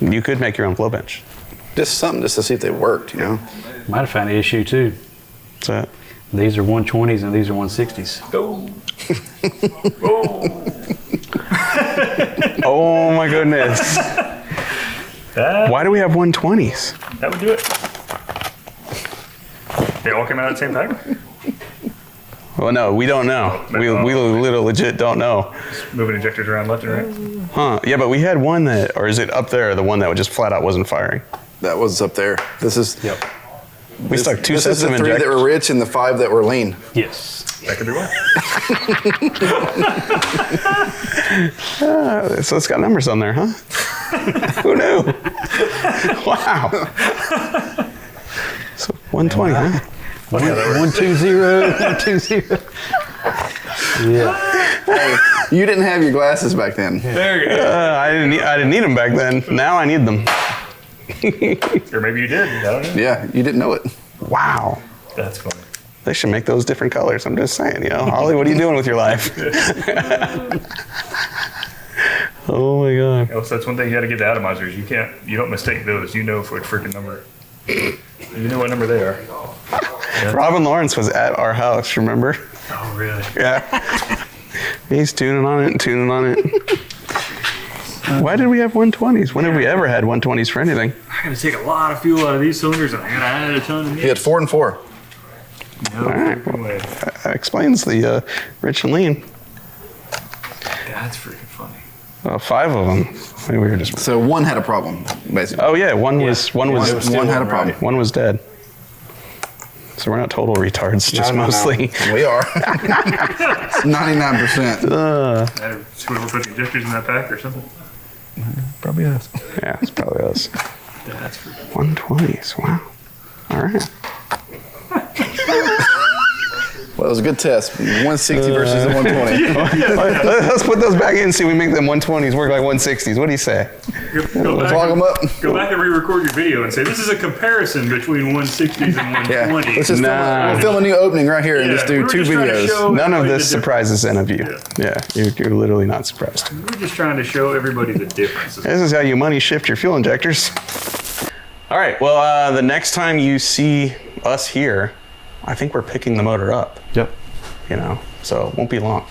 You could make your own flow bench. Just something just to see if they worked, Might have found the issue too. What's that? These are 120s and these are 160s. Go. Oh my goodness. Why do we have 120s? That would do it. They all came out at the same time? Well, no, we don't know. We legit don't know. Just moving injectors around left and right. Huh. Yeah, but we had one that, or is it up there, the one that just flat out wasn't firing? That was up there. This is. Yep. We stuck two This sets is the of 3 that injectors. were rich and the 5 that were lean. Yes. That could be one. So it's got numbers on there, huh? Who knew? Wow. So 120, huh? 120, 120. Yeah. Hey, you didn't have your glasses back then. There you go. I didn't need them back then. Now I need them. Or maybe you did. I don't know. Yeah, you didn't know it. Wow. That's funny. They should make those different colors. I'm just saying, Holley, what are you doing with your life? Oh my God. Oh, so that's one thing you got to get the atomizers. You don't mistake those. You know for what freaking number. You know what number they are. Robin Lawrence was at our house, remember? Oh, really? Yeah. He's tuning on it and tuning on it. Why did we have 120s? When have we ever had 120s for anything? I got to take a lot of fuel out of these cylinders, and I got to add a ton of He had 4 and 4. No All right. freaking way. That explains the rich and lean. That's freaking funny. 5 of them. Maybe we were just. So 1 had a problem, basically. Oh yeah, one was One had a problem. one was dead. So we're not total retards, just mostly. No. We are. It's 99%. Should we put injectors in that pack or something? Probably us. Yeah, it's probably us. That's freaking 120s. Wow. All right. Well, it was a good test. 160 versus the 120. Let's put those back in and see if we make them 120s work like 160s. What do you say? Go Let's log them up. Go back and re-record your video and say, this is a comparison between 160s and Yeah. 120s. Let's just Nah. we'll film a new opening right here and Yeah, just do we were 2 just trying to videos. show None of everybody this the surprises any of you. Yeah, you're literally not surprised. We're just trying to show everybody the differences. This is how you money shift your fuel injectors. All right, well, the next time you see us here, I think we're picking the motor up, Yep. so it won't be long.